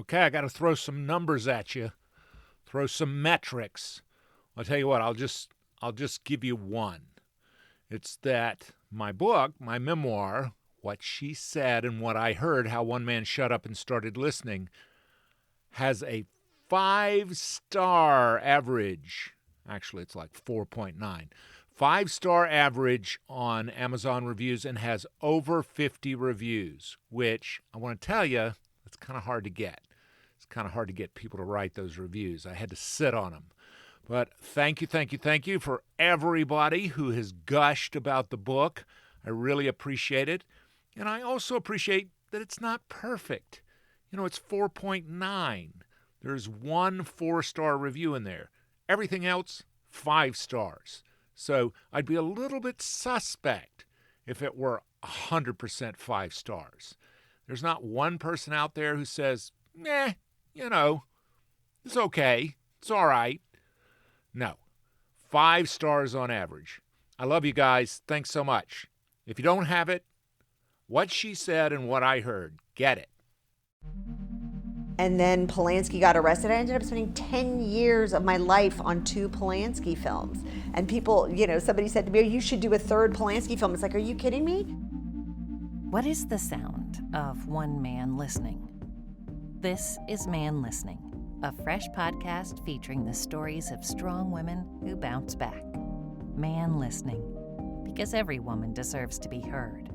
Okay, I got to throw some numbers at you, throw some metrics. I'll tell you what, I'll just give you one. It's that my book, my memoir, What She Said and What I Heard, How One Man Shut Up and Started Listening, has a 5-star average. Actually, it's like 4.9. 5-star average on Amazon reviews and has over 50 reviews, which I want to tell you, it's kind of hard to get. It's kind of hard to get people to write those reviews. I had to sit on them. But thank you for everybody who has gushed about the book. I really appreciate it. And I also appreciate that it's not perfect. It's 4.9. There's one 4-star review in there. Everything else, 5 stars. So I'd be a little bit suspect if it were 100% 5 stars. There's not one person out there who says, it's okay, it's all right. No, 5 stars on average. I love you guys. Thanks so much. If you don't have it, What She Said and What I Heard, get it. And then Polanski got arrested. I ended up spending 10 years of my life on 2 Polanski films. And people, somebody said to me, you should do a 3rd Polanski film. It's like, are you kidding me? What is the sound of one man listening? This is Man Listening, a fresh podcast featuring the stories of strong women who bounce back. Man Listening, because every woman deserves to be heard.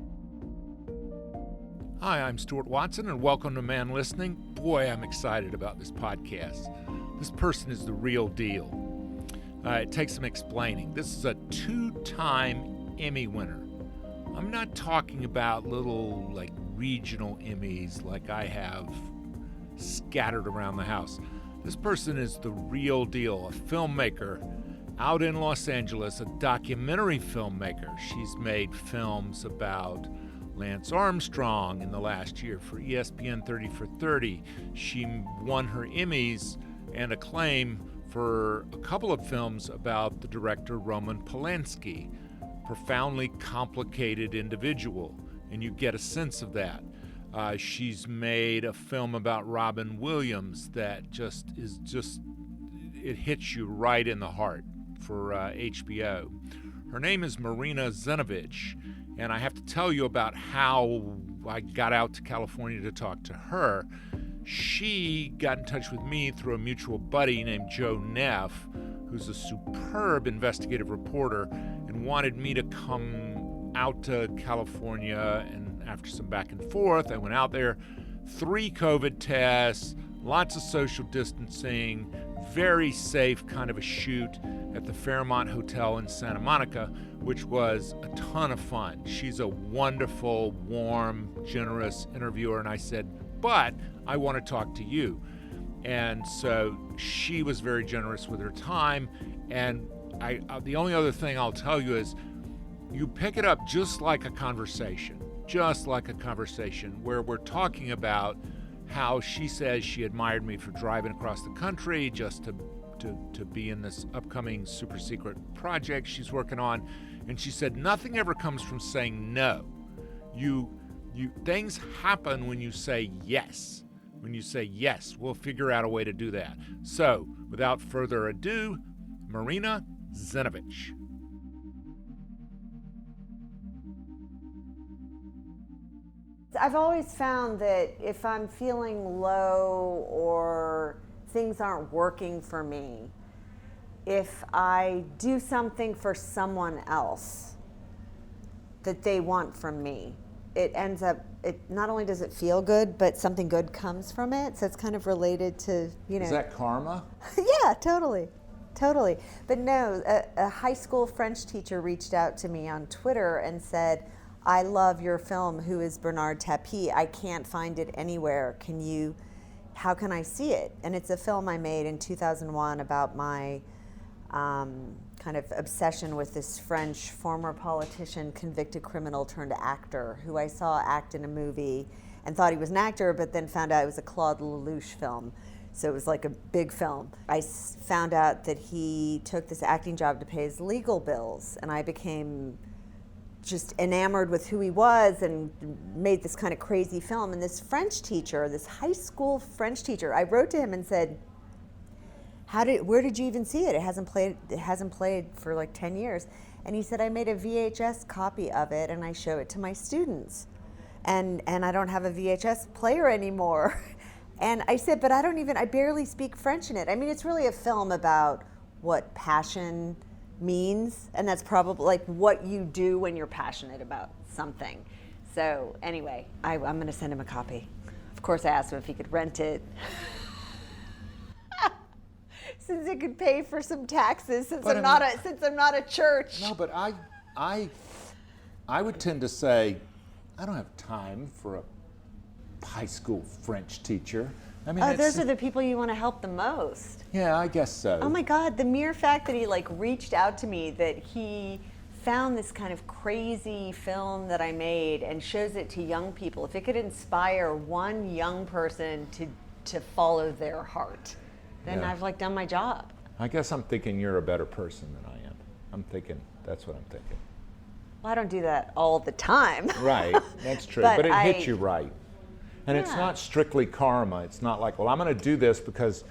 Hi, I'm Stuart Watson, and welcome to Man Listening. Boy, I'm excited about this podcast. This person is the real deal. It takes some explaining. This is a 2-time Emmy winner. I'm not talking about little, regional Emmys like I have scattered around the house. This person is the real deal, a filmmaker out in Los Angeles, a documentary filmmaker. She's made films about Lance Armstrong in the last year for ESPN 30 for 30. She won her Emmys and acclaim for a couple of films about the director Roman Polanski. Profoundly complicated individual, and you get a sense of that. She's made a film about Robin Williams that it hits you right in the heart for HBO. Her name is Marina Zenovich, and I have to tell you about how I got out to California to talk to her. She got in touch with me through a mutual buddy named Joe Neff, who's a superb investigative reporter, and wanted me to come out to California. And after some back and forth, I went out there. 3 COVID tests, lots of social distancing, very safe kind of a shoot at the Fairmont Hotel in Santa Monica, which was a ton of fun. She's a wonderful, warm, generous interviewer, and I said, but I want to talk to you. And so she was very generous with her time, and the only other thing I'll tell you is you pick it up just like a conversation where we're talking about how she says she admired me for driving across the country just to be in this upcoming super secret project she's working on. And she said nothing ever comes from saying no. Things happen when you say yes. When you say yes, we'll figure out a way to do that. So, without further ado, Marina Zenovich. I've always found that if I'm feeling low or things aren't working for me, if I do something for someone else that they want from me, it not only does it feel good, but something good comes from it. So it's kind of related to, Is that karma? Yeah, totally. But no, a high school French teacher reached out to me on Twitter and said, I love your film, Who is Bernard Tapie? I can't find it anywhere. How can I see it? And it's a film I made in 2001 about my kind of obsession with this French former politician, convicted criminal turned actor, who I saw act in a movie and thought he was an actor, but then found out it was a Claude Lelouch film. So it was like a big film. I found out that he took this acting job to pay his legal bills, and I became just enamored with who he was and made this kind of crazy film. And this French teacher, this high school French teacher, I wrote to him and said, where did you even see it? It hasn't played for like 10 years. And he said, I made a VHS copy of it and I show it to my students. And I don't have a VHS player anymore. And I said, but I barely speak French in it. I mean, it's really a film about what passion means, and that's probably like what you do when you're passionate about something. So anyway, I'm going to send him a copy. Of course, I asked him if he could rent it. Since it could pay for some taxes, since I'm not a church. No, but I would tend to say, I don't have time for a high school French teacher. I mean, those are the people you want to help the most. Yeah, I guess so. Oh my God, the mere fact that he like reached out to me, that he found this kind of crazy film that I made and shows it to young people. If it could inspire one young person to follow their heart, then I've like done my job. I guess I'm thinking you're a better person than I am. I'm thinking, that's what I'm thinking. Well, I don't do that all the time. Right, that's true. But it hits you right. And it's not strictly karma. It's not like, well, I'm going to do this because,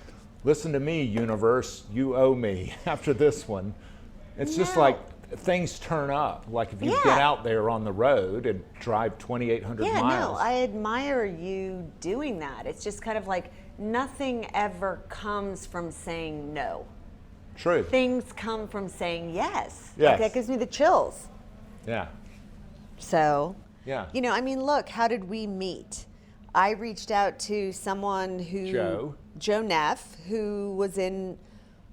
listen to me, universe, you owe me after this one. It's just like things turn up. Like if you get out there on the road and drive 2,800 miles. Yeah, no, I admire you doing that. It's just kind of like nothing ever comes from saying no. True. Things come from saying yes. Yes. Like that gives me the chills. Yeah. So, yeah. You know, I mean, look, how did we meet? I reached out to someone who... Joe Neff, who was in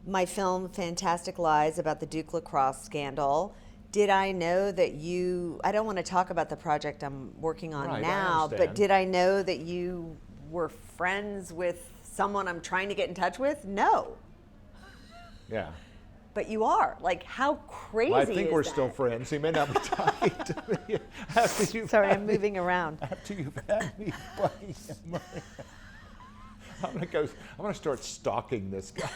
my film Fantastic Lies about the Duke lacrosse scandal. Did I know that you... I don't want to talk about the project I'm working on now, but did I know that you were friends with someone I'm trying to get in touch with? No. Yeah. But you are. Like, how crazy is that? I think we're still friends. He may not be talking to me after you've Sorry, I'm moving around. After you've had me playing him. I'm gonna start stalking this guy.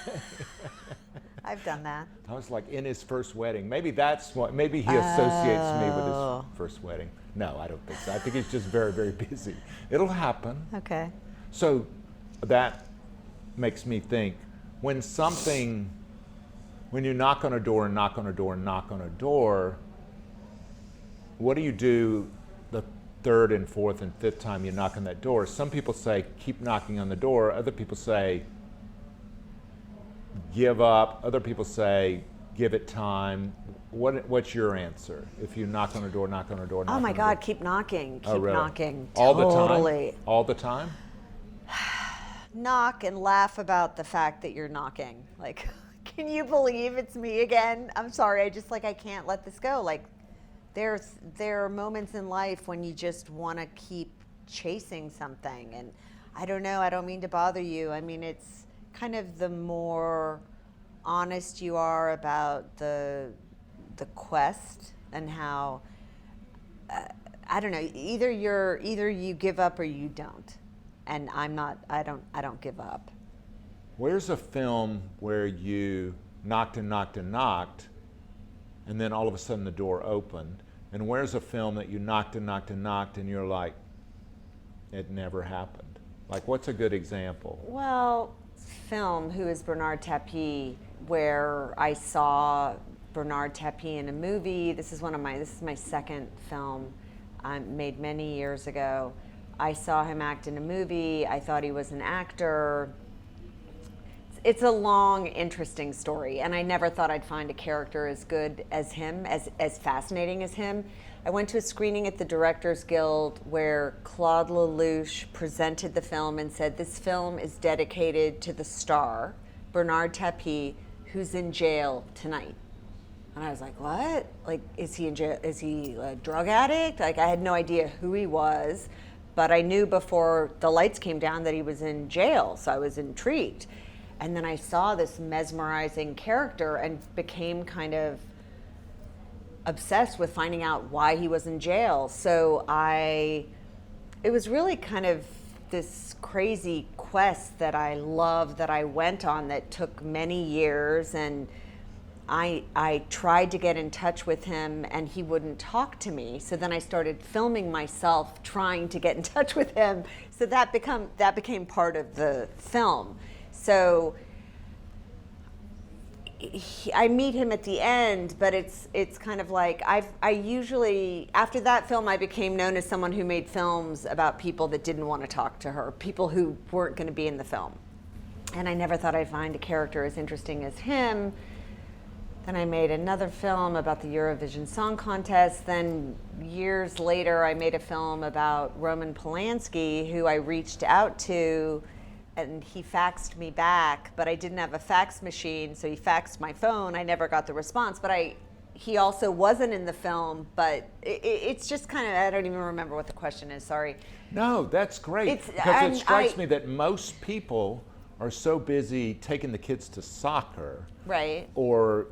I've done that. I was like in his first wedding. Maybe that's what. Maybe he associates me with his first wedding. No, I don't think so. I think he's just very, very busy. It'll happen. Okay. So that makes me think when you knock on a door and knock on a door and knock on a door, what do you do the third and fourth and fifth time you knock on that door? Some people say, keep knocking on the door. Other people say, give up. Other people say, give it time. What's your answer? If you knock on a door, knock on a door, knock on a door. Oh my God, keep knocking. Keep knocking. All totally. The time? All the time? Knock and laugh about the fact that you're knocking. Like, can you believe it's me again? I'm sorry, I can't let this go. Like, there are moments in life when you just want to keep chasing something. And I don't know, I don't mean to bother you. I mean, it's kind of the more honest you are about the quest and how, I don't know, either you give up or you don't. And I don't give up. Where's a film where you knocked and knocked and knocked, and then all of a sudden the door opened? And where's a film that you knocked and knocked and knocked, and you're like, it never happened? Like, what's a good example? Well, film, who is Bernard Tapie, where I saw Bernard Tapie in a movie. This is my second film made many years ago. I saw him act in a movie. I thought he was an actor. It's a long, interesting story, and I never thought I'd find a character as good as him, as fascinating as him. I went to a screening at the Directors Guild where Claude Lelouch presented the film and said, this film is dedicated to the star, Bernard Tapie, who's in jail tonight. And I was like, what? Like, is he in jail? Is he a drug addict? Like, I had no idea who he was, but I knew before the lights came down that he was in jail, so I was intrigued. And then I saw this mesmerizing character and became kind of obsessed with finding out why he was in jail. So it was really kind of this crazy quest that I love, that I went on, that took many years. And I tried to get in touch with him and he wouldn't talk to me. So then I started filming myself trying to get in touch with him. So that became part of the film. So I meet him at the end, but it's kind of like I usually, after that film, I became known as someone who made films about people that didn't want to talk to her, people who weren't going to be in the film. And I never thought I'd find a character as interesting as him. Then I made another film about the Eurovision Song Contest. Then years later, I made a film about Roman Polanski, who I reached out to, and he faxed me back, but I didn't have a fax machine, so he faxed my phone. I never got the response, but he also wasn't in the film, but it's just kind of, I don't even remember what the question is, sorry. No, that's great, because it strikes me that most people are so busy taking the kids to soccer, right, or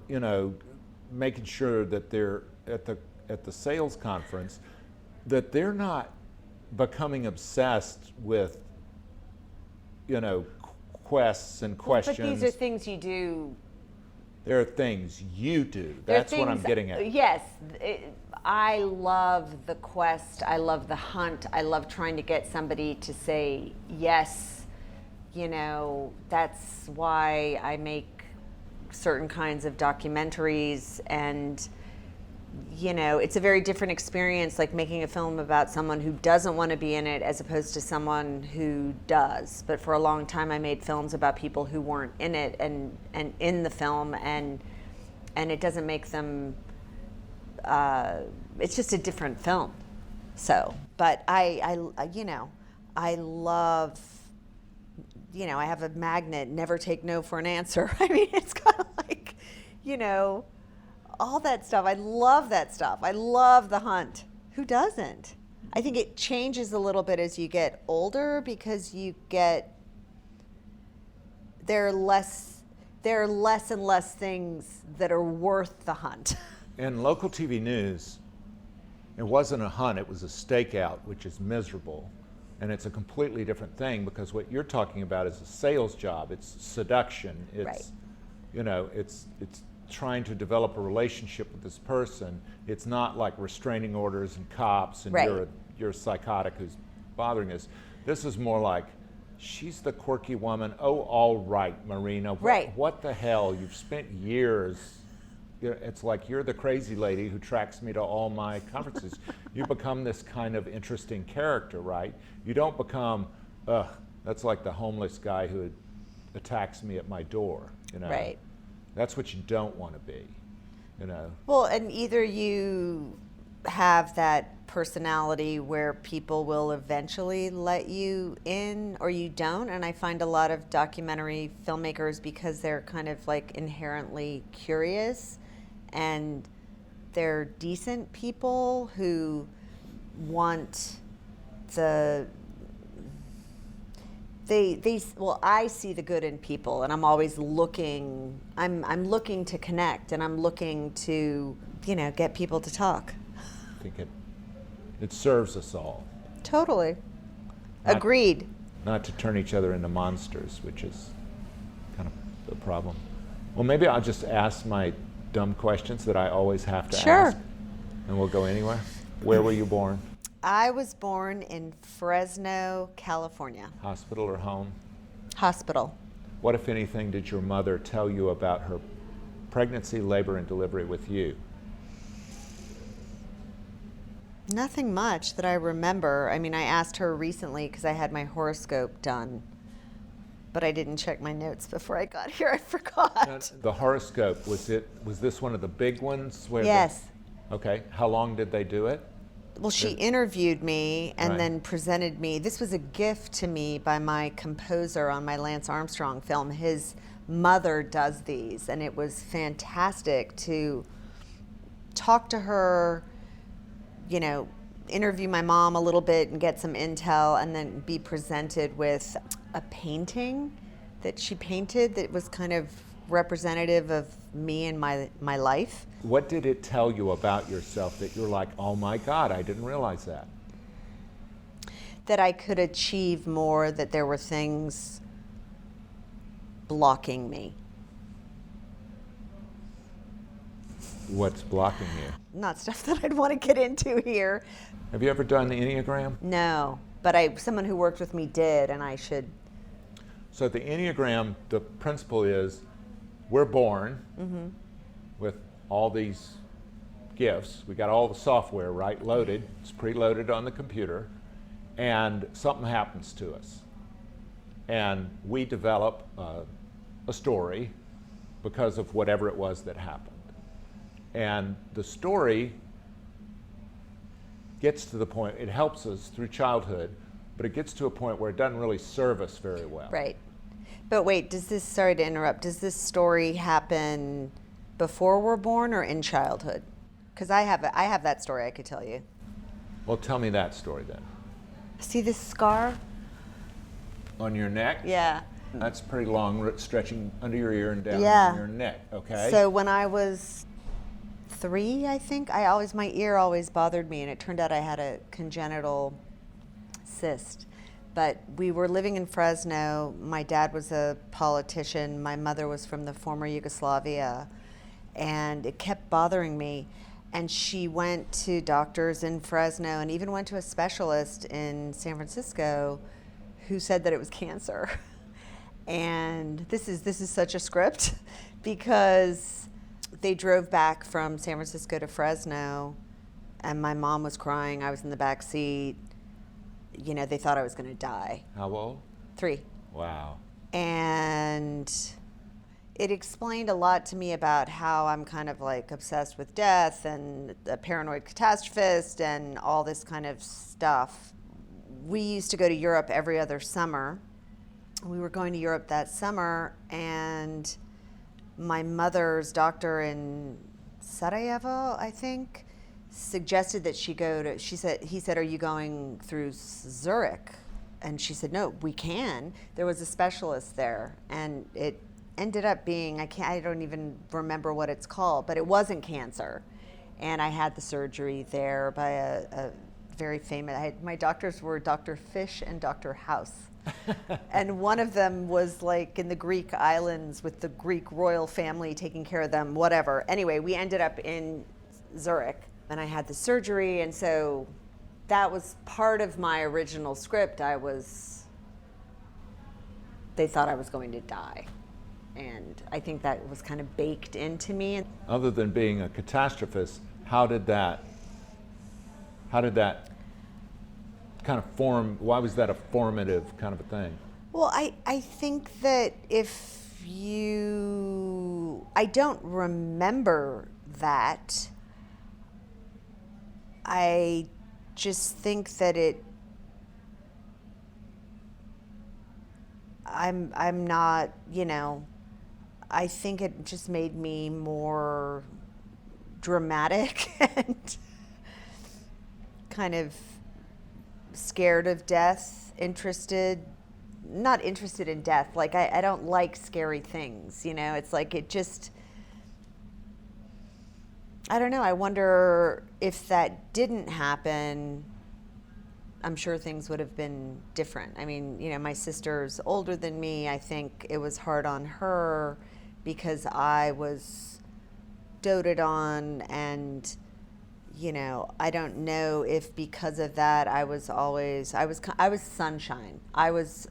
making sure that they're at the sales conference, that they're not becoming obsessed with quests and questions. But these are things you do. There are things you do. That's what I'm getting at. Yes. I love the quest. I love the hunt. I love trying to get somebody to say yes. That's why I make certain kinds of documentaries, and it's a very different experience, like making a film about someone who doesn't want to be in it as opposed to someone who does. But for a long time I made films about people who weren't in it and in the film, and it doesn't make them it's just a different film. So, but I love, I have a magnet, never take no for an answer. I mean, it's kind of like, all that stuff. I love that stuff. I love the hunt. Who doesn't? I think it changes a little bit as you get older, because there are less and less things that are worth the hunt. In local TV news, it wasn't a hunt, it was a stakeout, which is miserable. And it's a completely different thing, because what you're talking about is a sales job. It's seduction. It's, right. It's trying to develop a relationship with this person. It's not like restraining orders and cops and right. you're psychotic who's bothering us. This is more like, she's the quirky woman. Oh, all right, Marina. Right. What the hell? You've spent years. It's like you're the crazy lady who tracks me to all my conferences. You become this kind of interesting character, right? You don't become, that's like the homeless guy who attacks me at my door, Right. That's what you don't want to be, Well, and either you have that personality where people will eventually let you in, or you don't. And I find a lot of documentary filmmakers, because they're kind of like inherently curious, and they're decent people who want I see the good in people, and I'm always looking, I'm looking to connect, and I'm looking to, get people to talk. I think it serves us all. Totally. Agreed. Not to turn each other into monsters, which is kind of the problem. Well, maybe I'll just ask my dumb questions that I always have to ask. And we'll go anywhere. Where were you born? I was born in Fresno, California. Hospital or home? Hospital. What, if anything, did your mother tell you about her pregnancy, labor, and delivery with you? Nothing much that I remember. I mean, I asked her recently because I had my horoscope done, but I didn't check my notes before I got here. I forgot. Now, the horoscope, was this one of the big ones? Yes. Okay. How long did they do it? Well, she interviewed me and Right. then presented me. This was a gift to me by my composer on my Lance Armstrong film. His mother does these, and it was fantastic to talk to her, interview my mom a little bit and get some intel, and then be presented with a painting that she painted that was kind of representative of me and my life. What did it tell you about yourself that you're like, oh my God, I didn't realize that? That I could achieve more, that there were things blocking me. What's blocking you? Not stuff that I'd want to get into here. Have you ever done the Enneagram? No, but someone who worked with me did, and I should. So the Enneagram, the principle is we're born with all these gifts. We got all the software, right, loaded. It's preloaded on the computer, and something happens to us. And we develop a story because of whatever it was that happened. And the story gets to the point, it helps us through childhood, but it gets to a point where it doesn't really serve us very well. Right. But wait, sorry to interrupt, does this story happen before we're born or in childhood? Because I have that story I could tell you. Well, tell me that story then. See this scar? On your neck? Yeah. That's pretty long, stretching under your ear and down your neck, okay? So when I was 3, I think, my ear always bothered me, and it turned out I had a congenital cyst. But we were living in Fresno. My dad was a politician. My mother was from the former Yugoslavia, and it kept bothering me. And she went to doctors in Fresno and even went to a specialist in San Francisco who said that it was cancer. And this is such a script because they drove back from San Francisco to Fresno, and my mom was crying. I was in the back seat. You know, they thought I was going to die. How old? 3. Wow. And it explained a lot to me about how I'm kind of like obsessed with death and a paranoid catastrophist and all this kind of stuff. We used to go to Europe every other summer. We were going to Europe that summer, and my mother's doctor in Sarajevo, I think, suggested that he said, are you going through Zurich? And she said, no, we can. There was a specialist there, and it ended up being, I don't even remember what it's called, but it wasn't cancer. And I had the surgery there by a very famous, my doctors were Dr. Fish and Dr. House. And one of them was like in the Greek islands with the Greek royal family taking care of them, whatever. Anyway, we ended up in Zurich, and I had the surgery, and so that was part of my original script. They thought I was going to die. And I think that was kind of baked into me. Other than being a catastrophist, how did that kind of form, why was that a formative kind of a thing? Well, I think that I don't remember that. I just think that I'm not, I think it just made me more dramatic and kind of scared of death, not interested in death. Like, I don't like scary things, it's like it just, I don't know. I wonder if that didn't happen, I'm sure things would have been different. I mean, my sister's older than me. I think it was hard on her because I was doted on, and, I don't know if because of that I was sunshine. I was,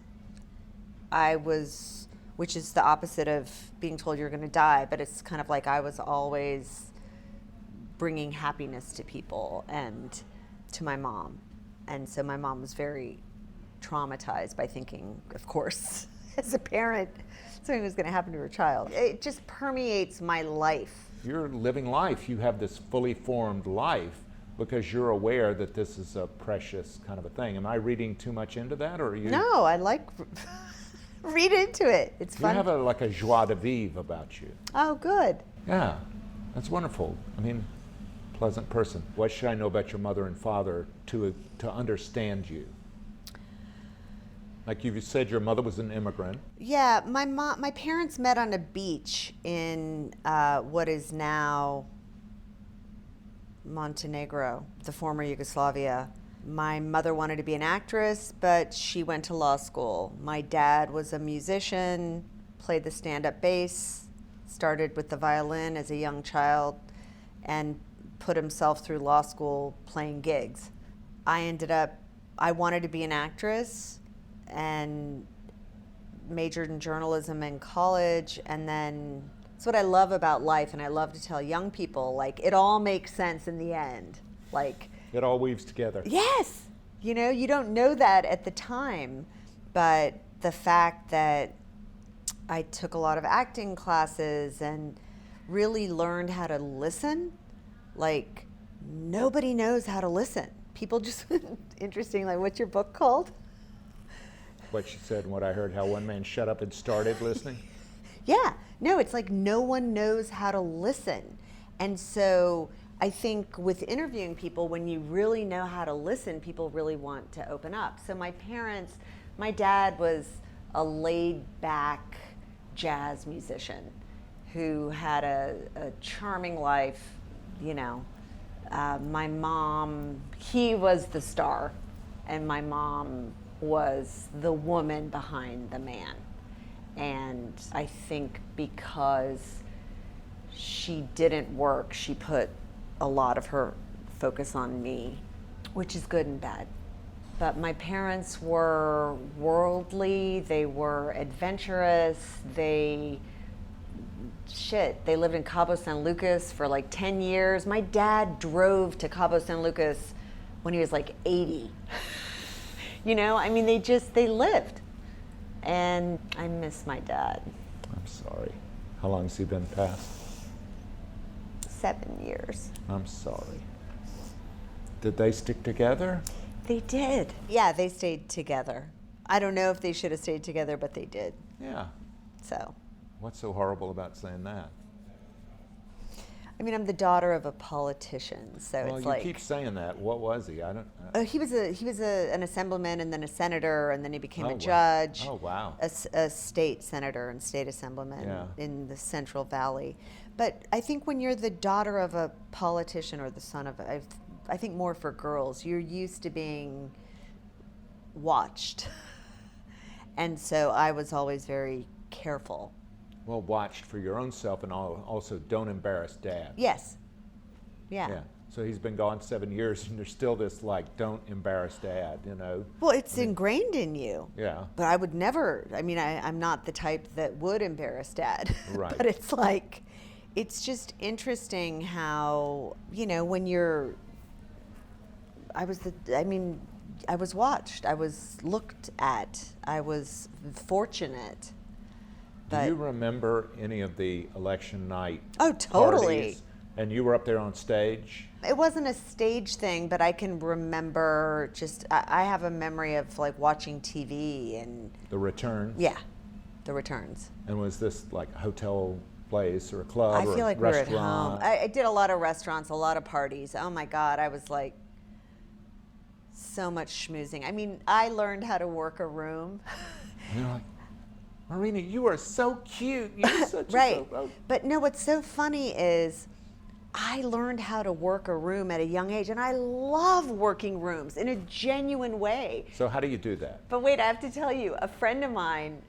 which is the opposite of being told you're going to die, but it's kind of like I was always bringing happiness to people and to my mom. And so my mom was very traumatized by thinking, of course, as a parent, something was going to happen to her child. It just permeates my life. You're living life. You have this fully formed life because you're aware that this is a precious kind of a thing. Am I reading too much into that, or are you? No, I like read into it. It's fun. You have like a joie de vivre about you. Oh, good. Yeah, that's wonderful. I mean, pleasant person. What should I know about your mother and father to understand you? Like you said, your mother was an immigrant. Yeah, my parents met on a beach in what is now Montenegro, the former Yugoslavia. My mother wanted to be an actress, but she went to law school. My dad was a musician, played the stand-up bass, started with the violin as a young child, and put himself through law school playing gigs. I wanted to be an actress and majored in journalism in college, and then it's what I love about life, and I love to tell young people, like, it all makes sense in the end. Like, it all weaves together. Yes. You know, you don't know that at the time, but the fact that I took a lot of acting classes and really learned how to listen, like, nobody knows how to listen. People just, interesting, like, what's your book called? What she said and what I heard, how one man shut up and started listening. Yeah, no, it's like no one knows how to listen. And so I think with interviewing people, when you really know how to listen, people really want to open up. So my dad was a laid back jazz musician who had a charming life, you know. My mom, he was the star, and my mom was the woman behind the man. And I think because she didn't work, she put a lot of her focus on me, which is good and bad. But my parents were worldly, they were adventurous, they lived in Cabo San Lucas for like 10 years. My dad drove to Cabo San Lucas when he was like 80. You know, I mean, they lived. And I miss my dad. I'm sorry. How long has he been passed? 7 years. I'm sorry. Did they stick together? They did. Yeah, they stayed together. I don't know if they should have stayed together, but they did. Yeah. So. What's so horrible about saying that? I mean, I'm the daughter of a politician, so well, it's you like. Keep saying that. What was he? I don't. He was an assemblyman, and then a senator, and then he became a Wow. judge. Oh wow. A state senator and state assemblyman in the Central Valley. But I think when you're the daughter of a politician or the son of, I think more for girls, you're used to being watched, and so I was always very careful. Well, watched for your own self, and also don't embarrass Dad. Yes. Yeah. Yeah. So he's been gone 7 years, and there's still this like, don't embarrass Dad, you know. Well, it's ingrained in you. Yeah. But I would never. I mean, I'm not the type that would embarrass Dad. Right. But it's like, it's just interesting how, you know, when you're. I was watched. I was looked at. I was fortunate. Do you remember any of the election night Oh, totally. parties? And you were up there on stage? It wasn't a stage thing, but I can remember I have a memory of like watching TV and. The returns? Yeah, the returns. And was this like a hotel place or a club I or feel a like we were at restaurant? home. I did a lot of restaurants, a lot of parties. Oh my God, I was like so much schmoozing. I mean, I learned how to work a room. And you're like, Marina, you are so cute. You're such Right. a But no, what's so funny is I learned how to work a room at a young age, and I love working rooms in a genuine way. So how do you do that? But wait, I have to tell you, a friend of mine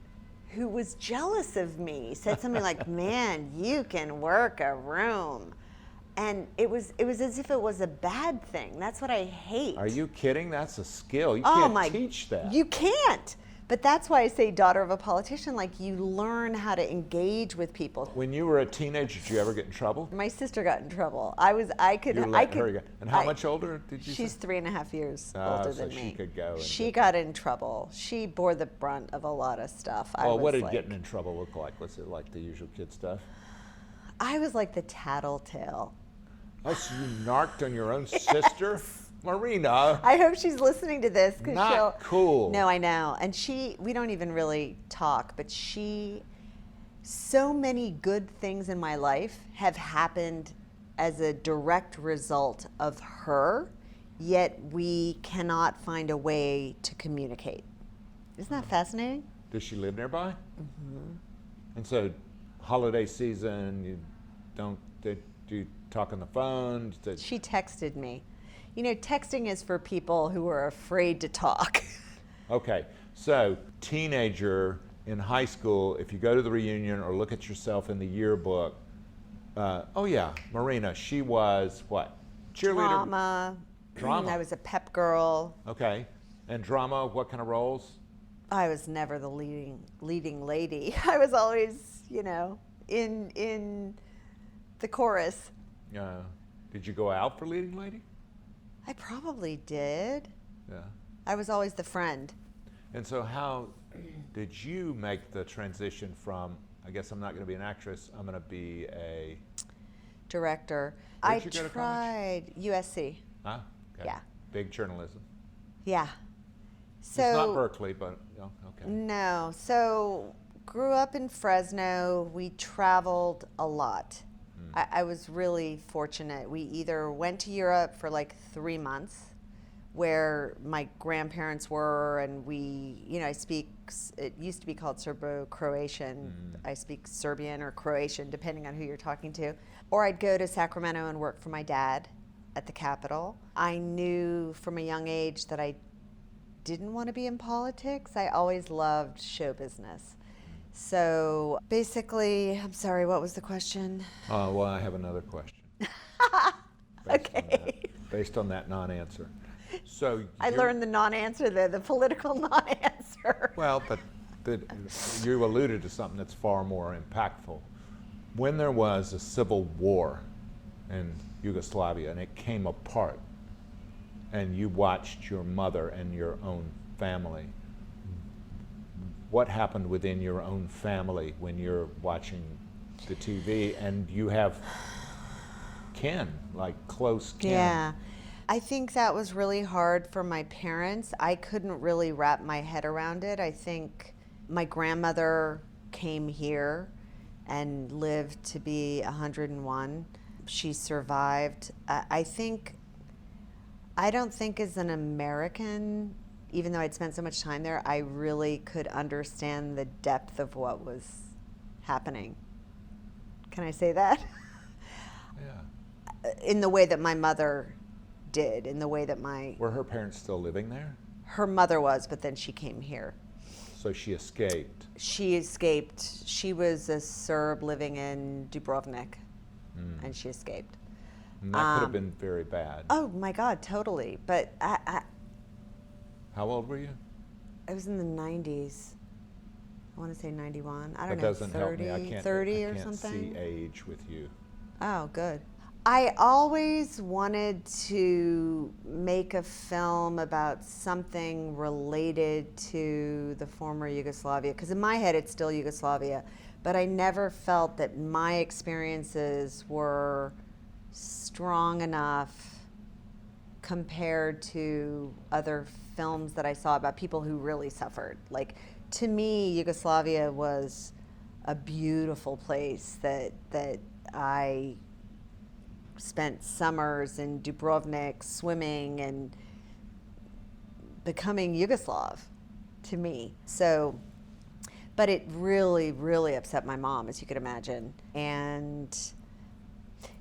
who was jealous of me said something like, man, you can work a room. And it was as if it was a bad thing. That's what I hate. Are you kidding? That's a skill. You Oh can't teach that. You can't. But that's why I say daughter of a politician, like you learn how to engage with people. When you were a teenager, did you ever get in trouble? My sister got in trouble. I could. And how much older did you She's say? 3.5 years older so than me. she could go. She got in trouble. She bore the brunt of a lot of stuff. Well, what did getting in trouble look like? Was it like the usual kid stuff? I was like the tattletale. Oh, so you narked on your own sister? Marina. I hope she's listening to this because Not she'll. cool. No, I know. And we don't even really talk, but so many good things in my life have happened as a direct result of her, yet we cannot find a way to communicate. Isn't that fascinating? Does she live nearby? Mm-hmm. And so, holiday season, do you talk on the phone? She texted me. You know, texting is for people who are afraid to talk. Okay, so teenager in high school, if you go to the reunion or look at yourself in the yearbook, Oh yeah, Marina. She was what? Cheerleader. Drama. Drama. I was a pep girl. Okay. And drama. What kind of roles? I was never the leading lady. I was always, in the chorus. Did you go out for leading lady? I probably did. Yeah. I was always the friend. And so how did you make the transition from, I guess I'm not going to be an actress, I'm going to be a... Director. Where'd you go to tried USC. Huh? Okay. Yeah. Big journalism. Yeah. So it's not Berkeley, but okay. No. So grew up in Fresno. We traveled a lot. I was really fortunate. We either went to Europe for like 3 months, where my grandparents were, and I speak, it used to be called Serbo-Croatian. I speak Serbian or Croatian, depending on who you're talking to. Or I'd go to Sacramento and work for my dad at the Capitol. I knew from a young age that I didn't want to be in politics. I always loved show business. So basically, I'm sorry, what was the question? Well, I have another question. Okay. Based on that non-answer. So I learned the non-answer there, the political non-answer. Well, but you alluded to something that's far more impactful. When there was a civil war in Yugoslavia and it came apart, and you watched your mother and your own family, what happened within your own family when you're watching the TV and you have kin, like close kin? Yeah. I think that was really hard for my parents. I couldn't really wrap my head around it. I think my grandmother came here and lived to be 101. She survived. I don't think as an American, even though I'd spent so much time there, I really could understand the depth of what was happening. Can I say that? Yeah. In the way that my mother did, in the way that Were her parents still living there? her mother was, but then she came here. So she escaped. She escaped. She was a Serb living in Dubrovnik, and she escaped. And that could have been very bad. Oh my God, totally. But How old were you? I was in the 90s. I want to say 91. I don't That know, doesn't 30, help me. I can't, 30 I or can't something. see age with you. Oh, good. I always wanted to make a film about something related to the former Yugoslavia, because in my head it's still Yugoslavia, but I never felt that my experiences were strong enough compared to other films that I saw about people who really suffered. Like, to me, Yugoslavia was a beautiful place that I spent summers in Dubrovnik swimming and becoming Yugoslav to me. So, but it really, really upset my mom, as you could imagine. And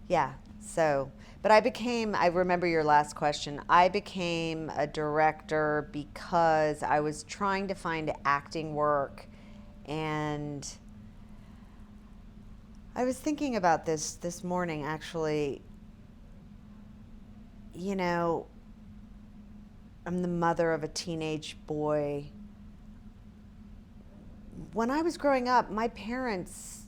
yeah, so, but I remember your last question, I became a director because I was trying to find acting work, and I was thinking about this morning, actually. You know, I'm the mother of a teenage boy. When I was growing up, my parents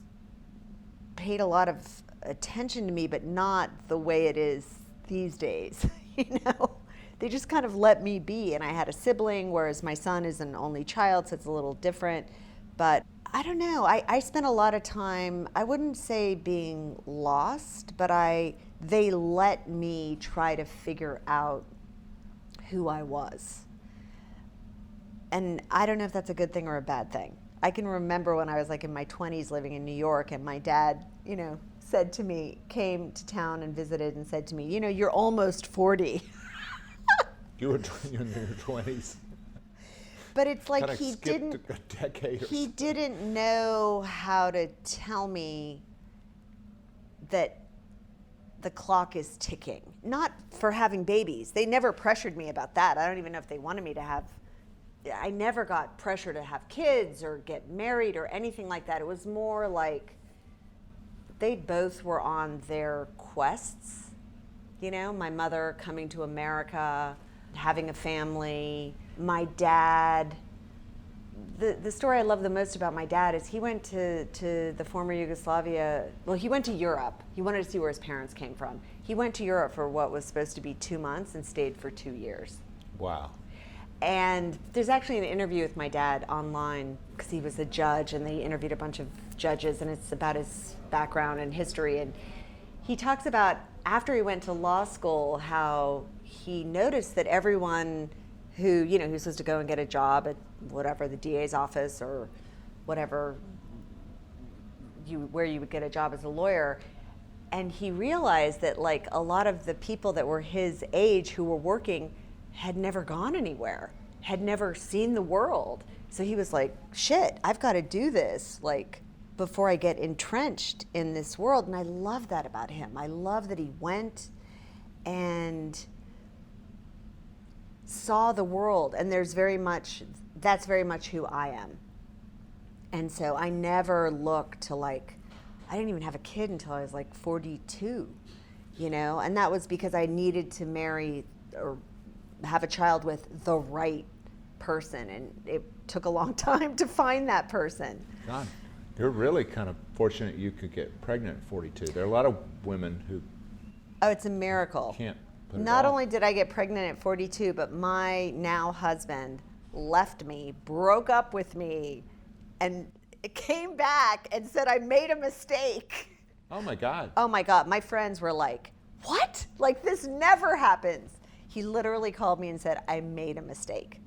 paid a lot of attention to me, but not the way it is these days. You know, they just kind of let me be. And I had a sibling, whereas my son is an only child, so it's a little different. But I don't know. I spent a lot of time, I wouldn't say being lost, but they let me try to figure out who I was. And I don't know if that's a good thing or a bad thing. I can remember when I was like in my 20s living in New York, and my dad, said to me, came to town and visited and said to me, you're almost 40. You were in your 20s. But it's like Kinda skipped a decade or he something. didn't know how to tell me that the clock is ticking. Not for having babies. They never pressured me about that. I don't even know if they wanted me to have, I never got pressure to have kids or get married or anything like that. It was more like they both were on their quests. You know, my mother coming to America, having a family. My dad, the story I love the most about my dad is he went to the former Yugoslavia. Well, he went to Europe. He wanted to see where his parents came from. He went to Europe for what was supposed to be 2 months and stayed for 2 years. Wow. And there's actually an interview with my dad online because he was a judge and they interviewed a bunch of judges, and it's about his background and history. And he talks about after he went to law school how he noticed that everyone who, you know, he was supposed to go and get a job at whatever, the DA's office or whatever, where you would get a job as a lawyer. And he realized that like a lot of the people that were his age who were working had never gone anywhere, had never seen the world. So he was like, shit, I've got to do this like before I get entrenched in this world. And I love that about him. I love that he went and saw the world. And that's very much who I am. And so I never looked to like, I didn't even have a kid until I was like 42, you know? And that was because I needed to marry or have a child with the right person, and it took a long time to find that person. God, you're really kind of fortunate you could get pregnant at 42. There are a lot of women who it's a miracle. Can't put it Not off. only did I get pregnant at 42, but my now husband left me, broke up with me, and came back and said I made a mistake. Oh my God. Oh my God, my friends were like, what? Like this never happens. He literally called me and said, I made a mistake.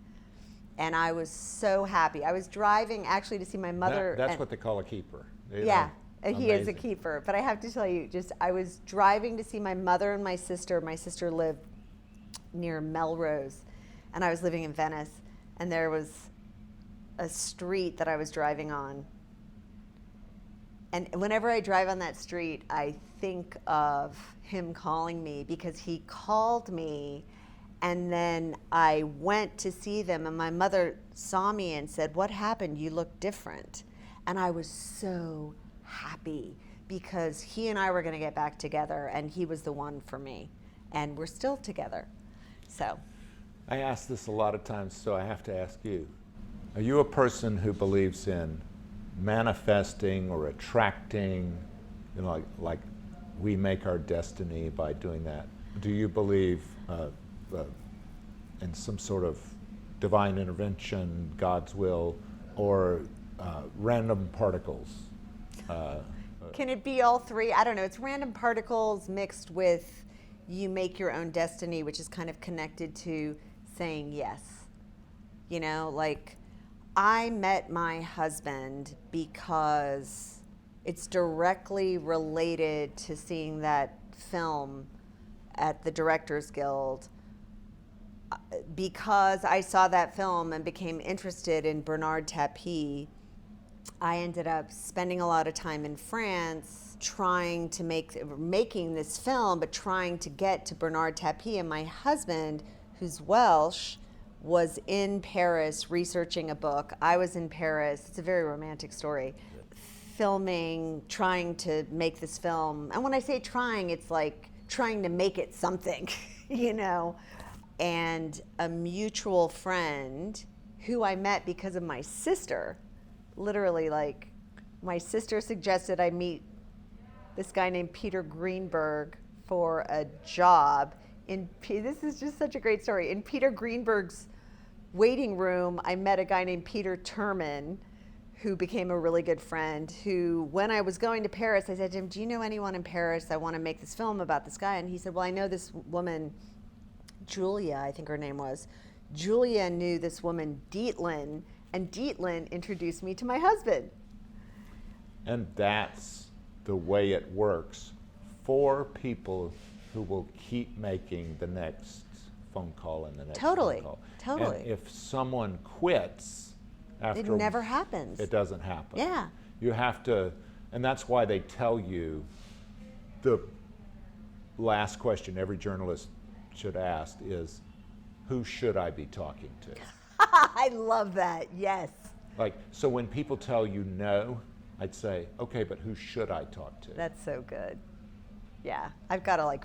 And I was so happy. I was driving actually to see my mother. That's what they call a keeper. Yeah, he is a amazing. keeper. But I have to tell you, I was driving to see my mother and my sister. My sister lived near Melrose, and I was living in Venice. And there was a street that I was driving on. And whenever I drive on that street, I think of him calling me because he called me. And then I went to see them, and my mother saw me and said, what happened? You look different. And I was so happy because he and I were going to get back together, and he was the one for me. And we're still together. So I ask this a lot of times, so I have to ask you. Are you a person who believes in manifesting or attracting, you know, like we make our destiny by doing that? Do you believe in some sort of divine intervention, God's will, or random particles? Can it be all three? I don't know. It's random particles mixed with you make your own destiny, which is kind of connected to saying yes. You know, like I met my husband because it's directly related to seeing that film at the Directors Guild. Because I saw that film and became interested in Bernard Tapie, I ended up spending a lot of time in France trying to making this film, but trying to get to Bernard Tapie. And my husband, who's Welsh, was in Paris researching a book. I was in Paris. It's a very romantic story. Filming, trying to make this film. And when I say trying, it's like trying to make it something, you know. And a mutual friend who I met because of my sister, literally like my sister suggested I meet this guy named Peter Greenberg for a job. This is just such a great story. In Peter Greenberg's waiting room, I met a guy named Peter Turman, who became a really good friend, who, when I was going to Paris, I said to him, do you know anyone in Paris? I want to make this film about this guy. And he said, well, I know this woman, Julia, I think her name was. Julia knew this woman, Dietlin, and Dietlin introduced me to my husband. And that's the way it works for people who will keep making the next phone call and the next phone call. Totally. And if someone quits after... It never happens. It doesn't happen. Yeah. You have to, and that's why they tell you the last question every journalist should ask is, who should I be talking to? I love that, yes. Like, so when people tell you no, I'd say, okay, but who should I talk to? That's so good. Yeah, I've got to like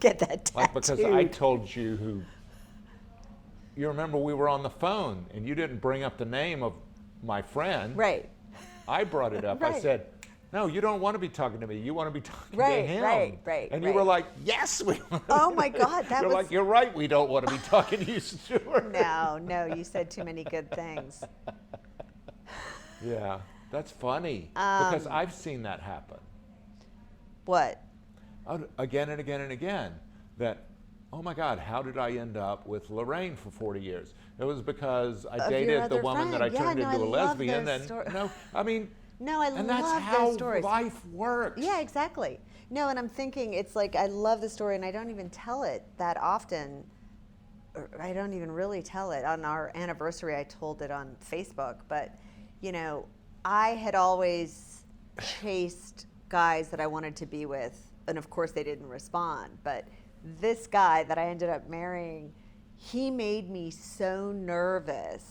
get that tattooed. Like, because I told you who, you remember we were on the phone and you didn't bring up the name of my friend. Right. I brought it up. Right. I said, no, you don't want to be talking to me. You want to be talking to him. Right. And you were like, yes, we want to. Oh my God, that You're was. like, you're right. We don't want to be talking to you, Stuart. No, you said too many good things. Yeah, that's funny because I've seen that happen. What? Again and again and again. That, oh my God, how did I end up with Lorraine for 40 years? It was because I dated the woman that I turned into a lesbian. And no, I mean. No, I and love that's those how stories. life works. Yeah, exactly. No, and I'm thinking it's like I love the story, and I don't even tell it that often. Or I don't even really tell it. On our anniversary, I told it on Facebook. But, you know, I had always chased guys that I wanted to be with, and of course they didn't respond. But this guy that I ended up marrying, he made me so nervous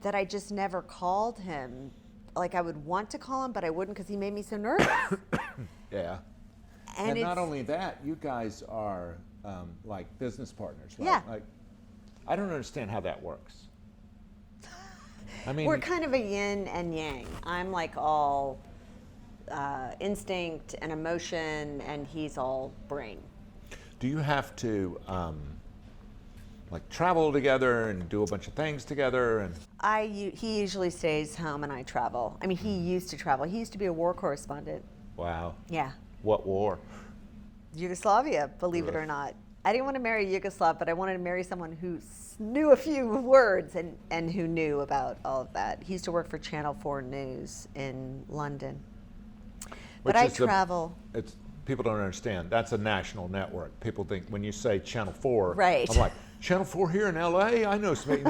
that I just never called him. Like I would want to call him, but I wouldn't because he made me so nervous. Yeah. And not only that, you guys are like business partners, right? Yeah. Like, I don't understand how that works. I mean, we're kind of a yin and yang. I'm like all instinct and emotion, and he's all brain. do you have to like travel together and do a bunch of things together? And He usually stays home and I travel. I mean, he used to travel. He used to be a war correspondent. wow. Yeah. What war? Yugoslavia, believe it or not. I didn't want to marry a Yugoslav, but I wanted to marry someone who knew a few words and who knew about all of that. He used to work for Channel 4 News in London. But I travel. People don't understand. That's a national network. People think when you say Channel 4, right. I'm like, Channel 4 here in LA? I know somebody.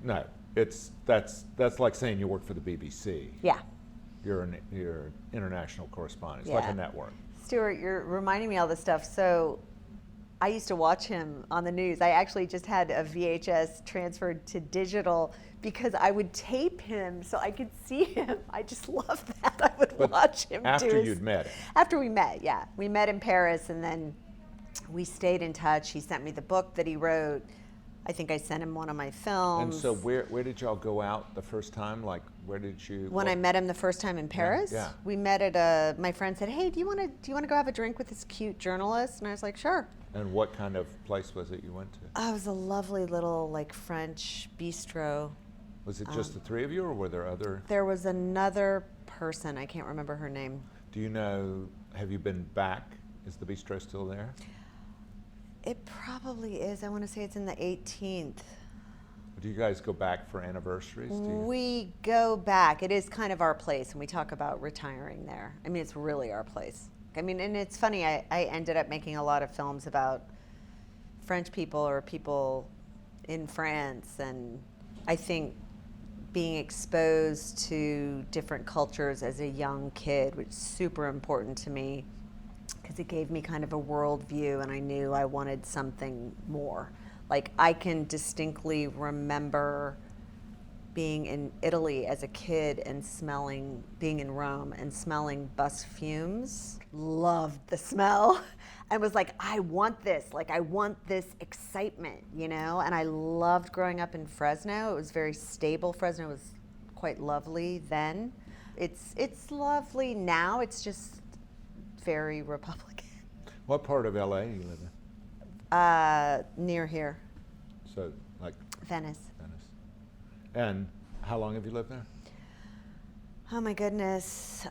No, that's like saying you work for the BBC. Yeah. You're international correspondent. It's Yeah. like a network. Stuart, you're reminding me all this stuff. So I used to watch him on the news. I actually just had a VHS transferred to digital because I would tape him so I could see him. I just loved that. I would watch him after you'd met him. After we met, yeah. We met in Paris and then we stayed in touch. He sent me the book that he wrote. I think I sent him one of my films. And so where did y'all go out the first time? Like, where did you? When I met him the first time in Paris, yeah. We met at my friend said, "Hey, do you want to go have a drink with this cute journalist?" And I was like, "Sure." And what kind of place was it you went to? Oh, it was a lovely little like French bistro. Was it just the three of you, or were there other? There was another person. I can't remember her name. Do you know? Have you been back? Is the bistro still there? It probably is. I want to say it's in the 18th. Do you guys go back for anniversaries? We go back. It is kind of our place, and we talk about retiring there. I mean, it's really our place. I mean, and it's funny, I ended up making a lot of films about French people or people in France, and I think being exposed to different cultures as a young kid was super important to me because it gave me kind of a worldview, and I knew I wanted something more. Like, I can distinctly remember being in Italy as a kid and being in Rome and smelling bus fumes. Loved the smell. And was like, I want this. Like, I want this excitement, you know? And I loved growing up in Fresno. It was very stable. Fresno was quite lovely then. It's lovely now. It's just very Republican. What part of LA do you live in? Near here. So, like Venice. And how long have you lived there? Oh my goodness,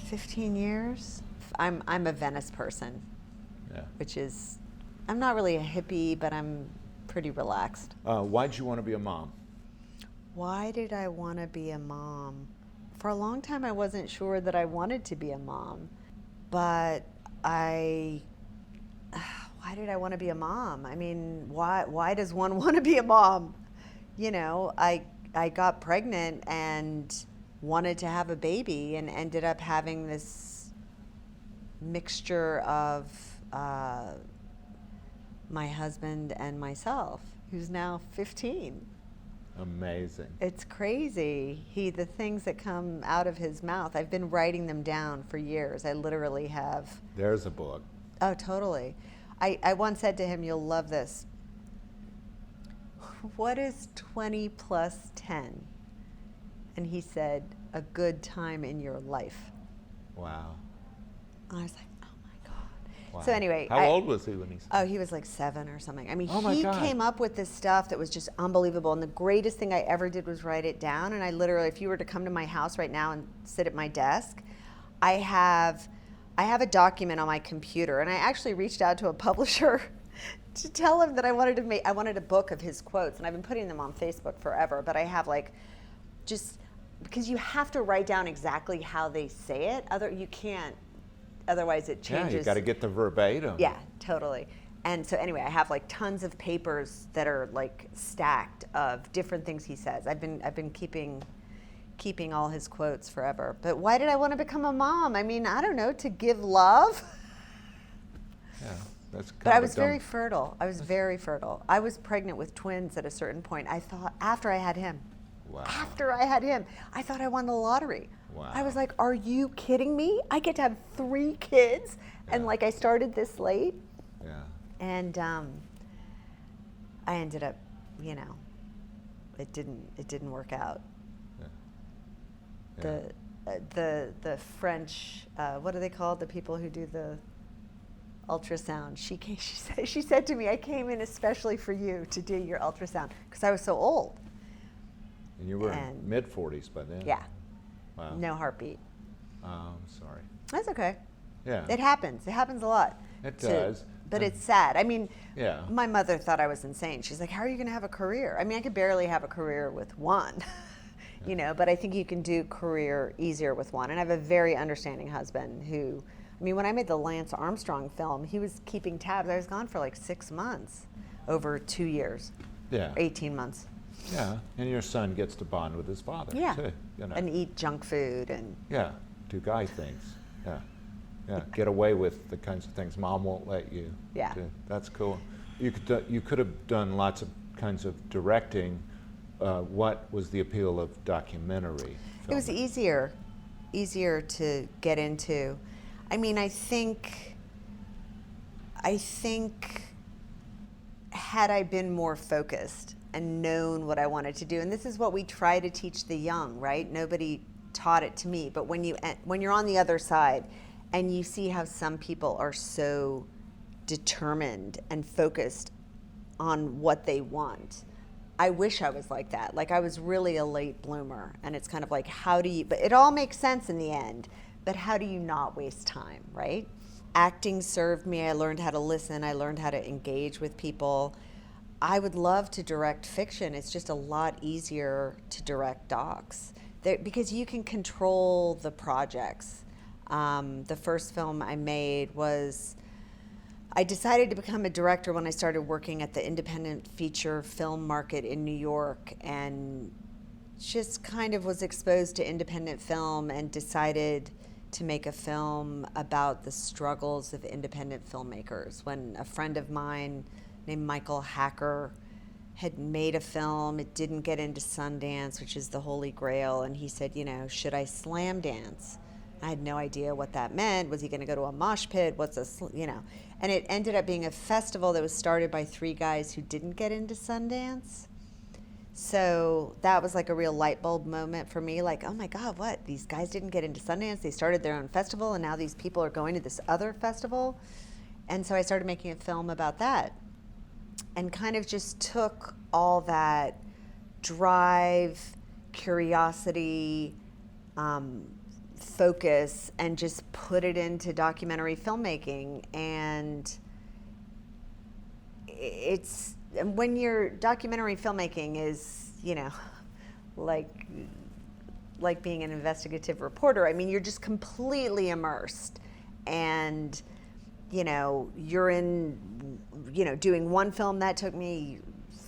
15 years. I'm a Venice person, Yeah. which is, I'm not really a hippie, but I'm pretty relaxed. Why'd you want to be a mom? Why did I want to be a mom? For a long time, I wasn't sure that I wanted to be a mom, but why did I want to be a mom? I mean, why does one want to be a mom? You know, I got pregnant and wanted to have a baby and ended up having this mixture of my husband and myself, who's now 15. Amazing. It's crazy. The things that come out of his mouth, I've been writing them down for years. I literally have. There's a book. Oh, totally. I once said to him, you'll love this. What is 20 plus 10? And he said, a good time in your life. Wow. And I was like, oh my God. Wow. So anyway. How old was he when he said Oh, he was like 7 or something. I mean, Oh my he God. came up with this stuff that was just unbelievable. And the greatest thing I ever did was write it down. And I literally, if you were to come to my house right now and sit at my desk, I have a document on my computer. And I actually reached out to a publisher to tell him that I wanted a book of his quotes. And I've been putting them on Facebook forever. But I have just because you have to write down exactly how they say it. You can't. Otherwise, it changes. Yeah, you got to get the verbatim. Yeah, totally. And so anyway, I have tons of papers that are stacked of different things he says. I've been keeping all his quotes forever. But why did I want to become a mom? I mean, I don't know, to give love. Yeah, that's. But I was very fertile. I was pregnant with twins at a certain point. I thought after I had him. Wow. After I had him, I thought I won the lottery. Wow. I was like, are you kidding me? I get to have 3 kids, and I started this late. Yeah. And I ended up, it didn't work out. Yeah. The French, what are they called? The people who do the ultrasound. She said to me, I came in especially for you to do your ultrasound because I was so old. And you were in mid-40s by then. Yeah. Wow. No heartbeat. Oh, I'm sorry. That's okay. Yeah. It happens. It happens a lot. It does. But it's sad. I mean, yeah. My mother thought I was insane. She's like, how are you going to have a career? I mean, I could barely have a career with one, but I think you can do career easier with one. And I have a very understanding husband who, when I made the Lance Armstrong film, he was keeping tabs. I was gone for 6 months over 2 years. Yeah. 18 months. Yeah, and your son gets to bond with his father, too. And eat junk food and... Yeah, do guy things. Yeah, get away with the kinds of things Mom won't let you do. That's cool. You could have done lots of kinds of directing. What was the appeal of documentary filming? It was easier to get into. I think had I been more focused and known what I wanted to do, and this is what we try to teach the young, right? Nobody taught it to me, but when you're on the other side and you see how some people are so determined and focused on what they want, I wish I was like that. I was really a late bloomer, and it's kind of but it all makes sense in the end, but how do you not waste time, right? Acting served me. I learned how to listen. I learned how to engage with people. I would love to direct fiction. It's just a lot easier to direct docs because you can control the projects. The first film I made I decided to become a director when I started working at the independent feature film market in New York, and just kind of was exposed to independent film and decided to make a film about the struggles of independent filmmakers. When a friend of mine named Michael Hacker had made a film, it didn't get into Sundance, which is the holy grail, and he said, should I slam dance? I had no idea what that meant. Was he going to go to a mosh pit? And it ended up being a festival that was started by 3 guys who didn't get into Sundance. So that was a real light bulb moment for me, oh my God, what? These guys didn't get into Sundance. They started their own festival, and now these people are going to this other festival. And so I started making a film about that, and kind of just took all that drive, curiosity, focus, and just put it into documentary filmmaking. And it's, when your documentary filmmaking is, like being an investigative reporter, you're just completely immersed, and you're in, doing one film that took me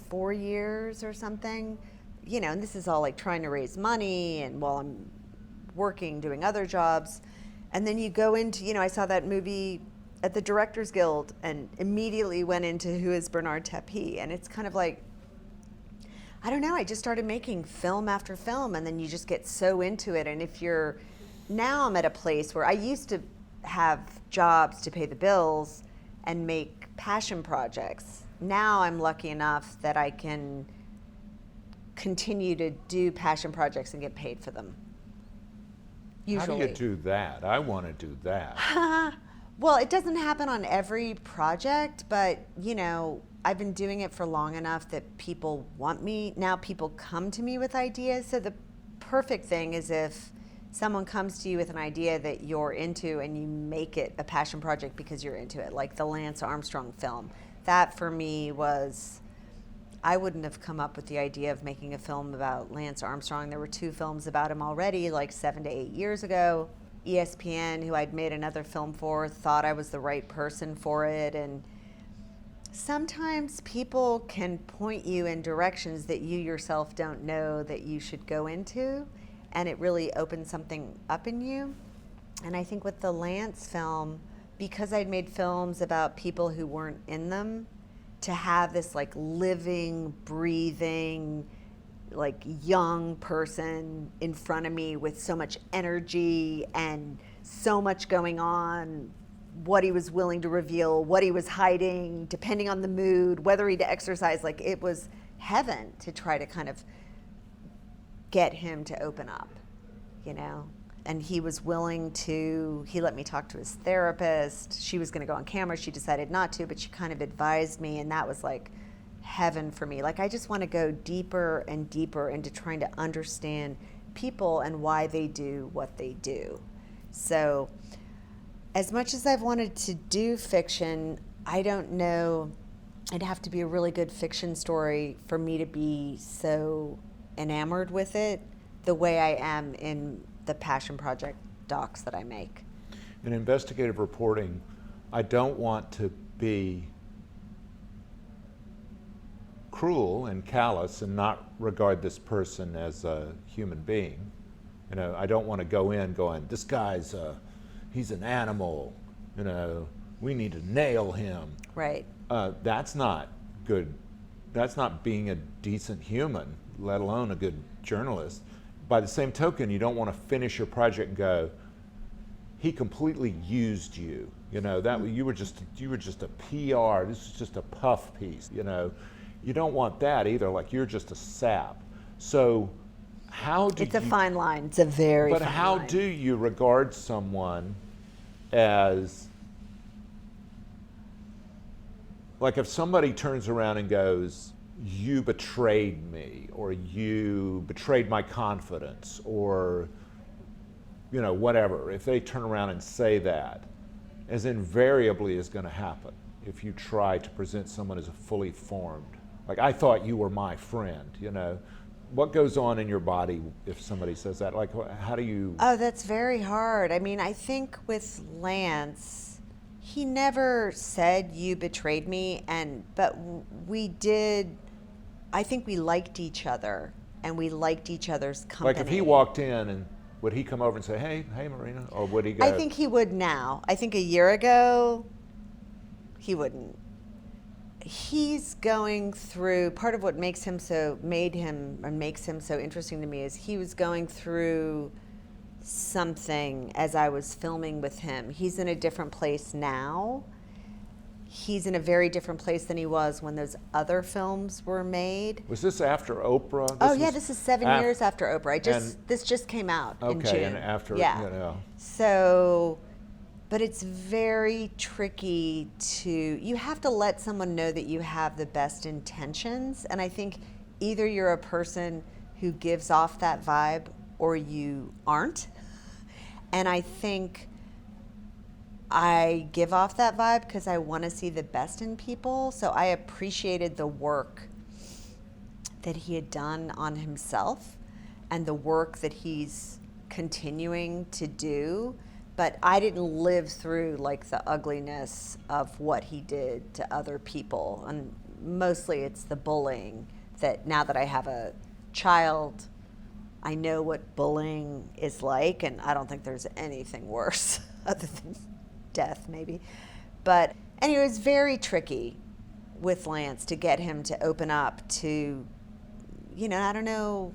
4 years or something, and this is all trying to raise money, and while I'm working, doing other jobs. And then you go into, I saw that movie at the Directors Guild and immediately went into Who is Bernard Tapie? And it's kind of I don't know, I just started making film after film, and then you just get so into it. And now I'm at a place where I used to have jobs to pay the bills and make passion projects. Now I'm lucky enough that I can continue to do passion projects and get paid for them. Usually. How do you do that? I want to do that. Well, it doesn't happen on every project, but I've been doing it for long enough that people want me. Now people come to me with ideas. So the perfect thing is if someone comes to you with an idea that you're into and you make it a passion project because you're into it, like the Lance Armstrong film. That for me was, I wouldn't have come up with the idea of making a film about Lance Armstrong. There were 2 films about him already, like 7 to 8 years ago. ESPN, who I'd made another film for, thought I was the right person for it. And sometimes people can point you in directions that you yourself don't know that you should go into, and it really opens something up in you. And I think with the Lance film, because I'd made films about people who weren't in them, to have this like living, breathing, like young person in front of me with so much energy and so much going on, what he was willing to reveal, what he was hiding, depending on the mood, whether he'd exercise, like it was heaven to try to kind of get him to open up, And he was willing to, he let me talk to his therapist. She was going to go on camera. She decided not to, but she kind of advised me, and that was like heaven for me. Like, I just want to go deeper and deeper into trying to understand people and why they do what they do. So as much as I've wanted to do fiction, I don't know, it'd have to be a really good fiction story for me to be so enamored with it the way I am in the passion project docs that I make. In investigative reporting, I don't want to be cruel and callous and not regard this person as a human being. I don't want to go in going, this guy's he's an animal, we need to nail him. Right. That's not good. That's not being a decent human, let alone a good journalist. By the same token, you don't want to finish your project and go, he completely used you. That you were just a PR. This is just a puff piece. You don't want that either. Like, you're just a sap. So, it's a fine line. It's a very fine line. But how do you regard someone as, like, if somebody turns around and goes, you betrayed me, or you betrayed my confidence, or whatever, if they turn around and say that, as invariably is going to happen if you try to present someone as a fully formed, like, I thought you were my friend, what goes on in your body if somebody says that? Like, how do you? Oh, that's very hard. I mean, I think with Lance, he never said you betrayed me, but we did. I think we liked each other, and we liked each other's company. Like, if he walked in, and would he come over and say, hey, Marina? Or would he go? I think he would now. I think a year ago, he wouldn't. He's going through, part of what makes him so interesting to me is he was going through something as I was filming with him. He's in a different place now. He's in a very different place than he was when those other films were made. Was this after Oprah? This is 7 years after Oprah. This just came out in June. Okay, and after, So, but it's very tricky you have to let someone know that you have the best intentions. And I think either you're a person who gives off that vibe or you aren't. And I think I give off that vibe because I want to see the best in people. So I appreciated the work that he had done on himself and the work that he's continuing to do. But I didn't live through like the ugliness of what he did to other people. And mostly it's the bullying that now that I have a child, I know what bullying is like, and I don't think there's anything worse other than death maybe. But anyway, it was very tricky with Lance to get him to open up to I don't know.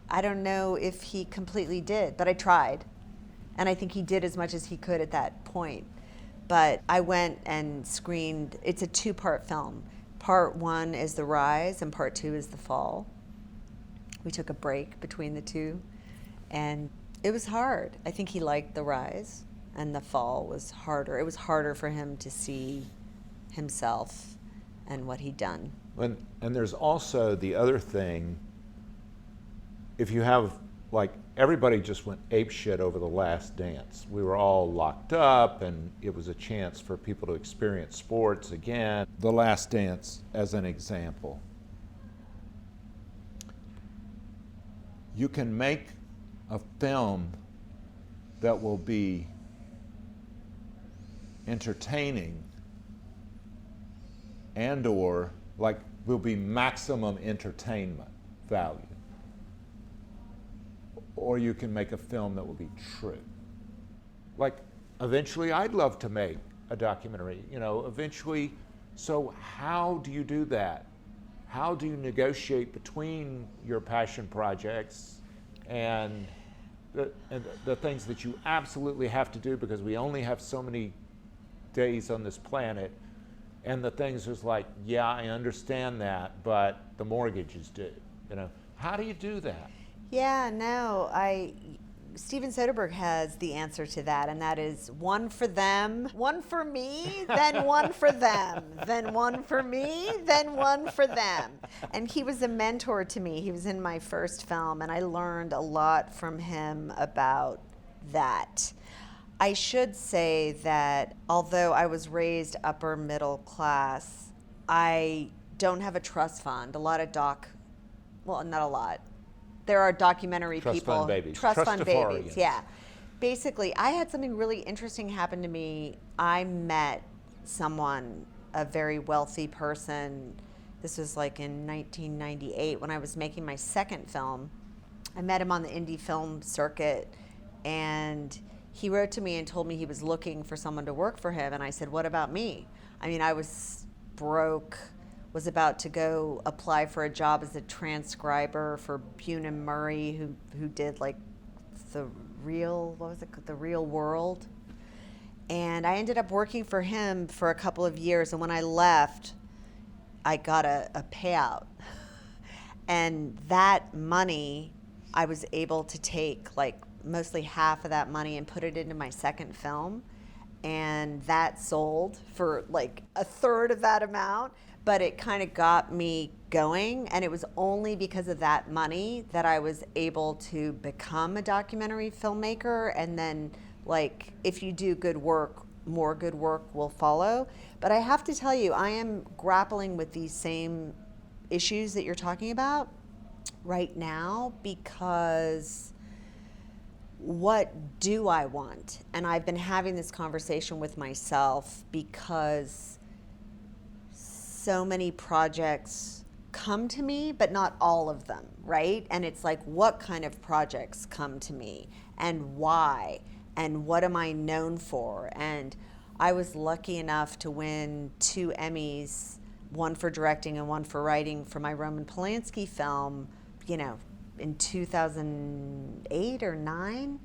I don't know if he completely did, but I tried. And I think he did as much as he could at that point. But I went and screened, it's a 2-part film. Part 1 is The Rise and Part 2 is The Fall. We took a break between the two, and it was hard. I think he liked The Rise, and The Fall was harder. It was harder for him to see himself and what he'd done. And there's also the other thing, if you have, like, everybody just went apeshit over The Last Dance. We were all locked up, and it was a chance for people to experience sports again. The Last Dance, as an example. You can make a film that will be entertaining and or like will be maximum entertainment value. Or you can make a film that will be true. Like, eventually I'd love to make a documentary, eventually. So how do you do that? How do you negotiate between your passion projects and the things that you absolutely have to do because we only have so many days on this planet, and the things is like, yeah, I understand that, but the mortgage is due. How do you do that? Yeah, no, Steven Soderbergh has the answer to that, and that is one for them, one for me, then one for them, then one for me, then one for them. And he was a mentor to me. He was in my first film, and I learned a lot from him about that. I should say that although I was raised upper middle class, I don't have a trust fund. Well, not a lot. There are documentary trust people. Fund babies. Trust fund babies. Trustafarians. Yeah. Basically, I had something really interesting happen to me. I met someone, a very wealthy person. This was like in 1998 when I was making my second film. I met him on the indie film circuit, and he wrote to me and told me he was looking for someone to work for him. And I said, what about me? I mean, I was broke, was about to go apply for a job as a transcriber for Bune and Murray, who did like the Real World. And I ended up working for him for a couple of years. And when I left, I got a payout. And that money, I was able to take like mostly half of that money and put it into my second film. And that sold for like a third of that amount. But it kind of got me going, and it was only because of that money that I was able to become a documentary filmmaker. And then, like, if you do good work, more good work will follow. But I have to tell you, I am grappling with these same issues that you're talking about right now, because what do I want? And I've been having this conversation with myself because so many projects come to me, but not all of them, right? And it's like, what kind of projects come to me, and why, and what am I known for? And I was lucky enough to win 2 Emmys, one for directing and one for writing, for my Roman Polanski film, in 2008 or 9.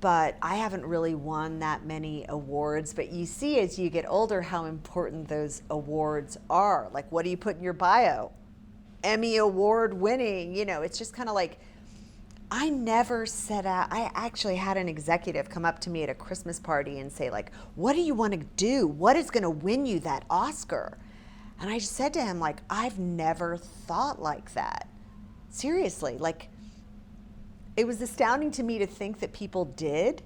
But I haven't really won that many awards. But you see, as you get older, how important those awards are. Like, what do you put in your bio? Emmy Award winning, it's just kind of like, I never set out. I actually had an executive come up to me at a Christmas party and say, like, what do you want to do? What is going to win you that Oscar? And I just said to him, like, I've never thought like that. Seriously, like, it was astounding to me to think that people did.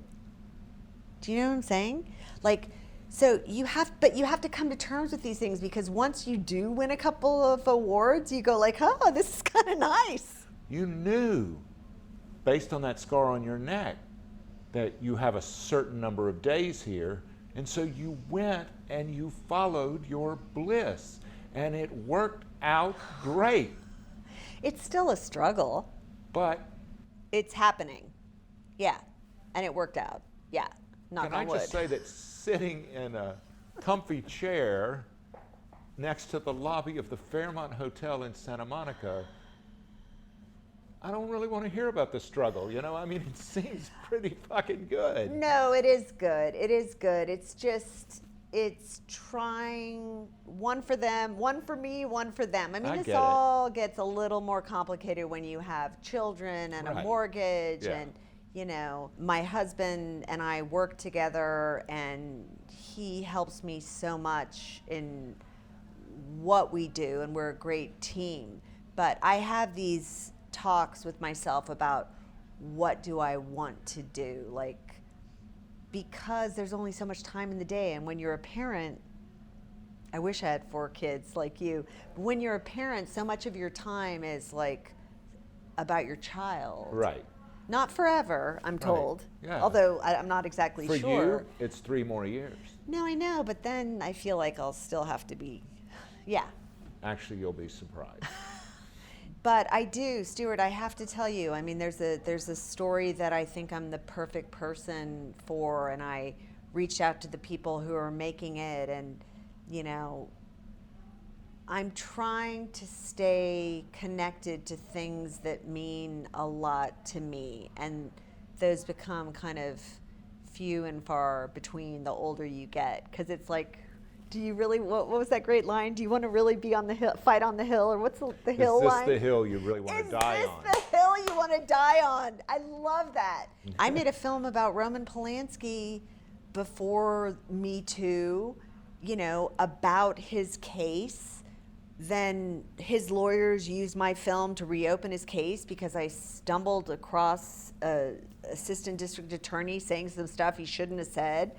Do you know what I'm saying? Like, so you have to come to terms with these things, because once you do win a couple of awards, you go like, oh, this is kind of nice. You knew, based on that scar on your neck, that you have a certain number of days here, and so you went and you followed your bliss, and it worked out great. It's still a struggle. But it's happening. Yeah. And it worked out. Yeah. Knock on wood. Can I just say that sitting in a comfy chair next to the lobby of the Fairmont Hotel in Santa Monica I don't really want to hear about the struggle, you know? I mean, it seems pretty fucking good. No, it is good. It is good. It's just, it's trying one for them, one for me, one for them. I mean, this all gets a little more complicated when you have children and a mortgage and, you know, my husband and I work together and he helps me so much in what we do and we're a great team. But I have these talks with myself about what do I want to do, like, because there's only so much time in the day, and when you're a parent, I wish I had 4 kids like you, but when you're a parent, so much of your time is like about your child. Right. Not forever, I'm told. Yeah. Although I'm not exactly sure. For you, it's 3 more years. No, I know, but then I feel like I'll still have to be, yeah. Actually, you'll be surprised. But I do, Stuart, I have to tell you, I mean, there's a story that I think I'm the perfect person for, and I reached out to the people who are making it, and, you know, I'm trying to stay connected to things that mean a lot to me, and those become kind of few and far between the older you get, because it's like, do you really, what was that great line? Do you want to really be on the hill, fight on the hill, or what's the hill line? Is this the hill you really want to die on? Is this the hill you want to die on? I love that. I made a film about Roman Polanski before Me Too, you know, about his case. Then his lawyers used my film to reopen his case because I stumbled across an assistant district attorney saying some stuff he shouldn't have said.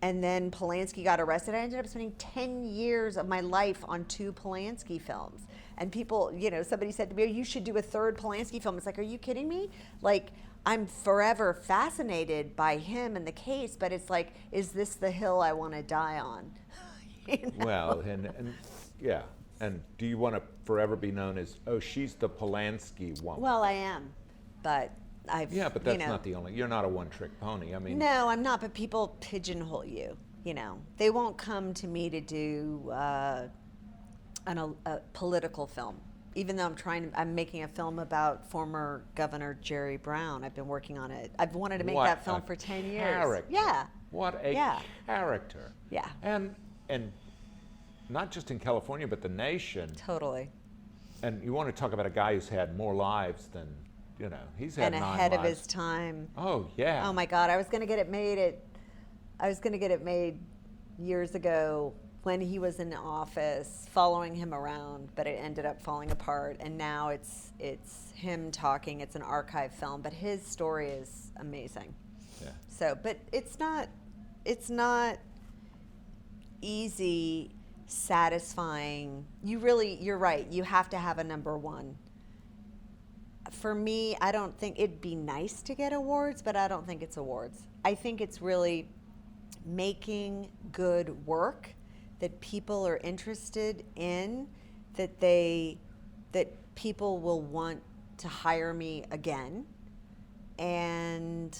And then Polanski got arrested. I ended up spending 10 years of my life on 2 Polanski films. And people, you know, somebody said to me, you should do a 3rd Polanski film. It's like, are you kidding me? Like, I'm forever fascinated by him and the case, but it's like, is this the hill I want to die on? You know? Well, and yeah. And do you want to forever be known as, oh, she's the Polanski woman? Well, I am, but yeah, but that's not the only, you're not a one-trick pony. I mean. No, I'm not, but people pigeonhole you, you know. They won't come to me to do a political film. Even though I'm making a film about former Governor Jerry Brown. I've been working on it. I've wanted to make that film for 10 years. Character. Yeah. What a character. Yeah. And not just in California, but the nation. Totally. And you want to talk about a guy who's had more lives than, you know, he's had 9 lives. And ahead of his time. Oh, yeah. Oh, my God. I was going to get it made years ago when he was in office, following him around, but it ended up falling apart. And now it's him talking. It's an archive film, but his story is amazing. Yeah. So, but it's not easy, satisfying. You're right. You have to have a number one. For me, I don't think it'd be nice to get awards, but I don't think it's awards. I think it's really making good work that people are interested in, that people will want to hire me again, and,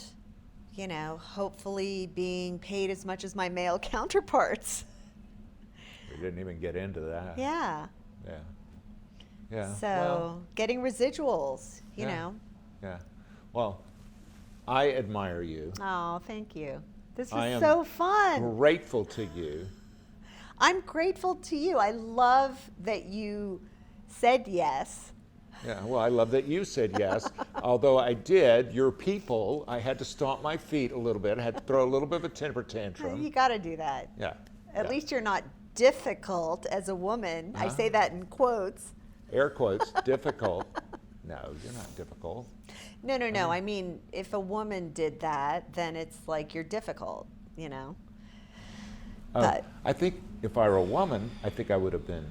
you know, hopefully being paid as much as my male counterparts. We didn't even get into that. Yeah. Yeah. Yeah. So getting residuals, you know. Yeah. Well, I admire you. Oh, thank you. This I was am so fun. Grateful to you. I'm grateful to you. I love that you said yes. Yeah, well, I love that you said yes. Although I did, your people, I had to stomp my feet a little bit. I had to throw a little bit of a temper tantrum. You got to do that. Yeah. At least you're not difficult as a woman. I say that in quotes. Air quotes, difficult. No, you're not difficult. No. I mean, if a woman did that, then it's like you're difficult, you know? But I think if I were a woman, I think I would have been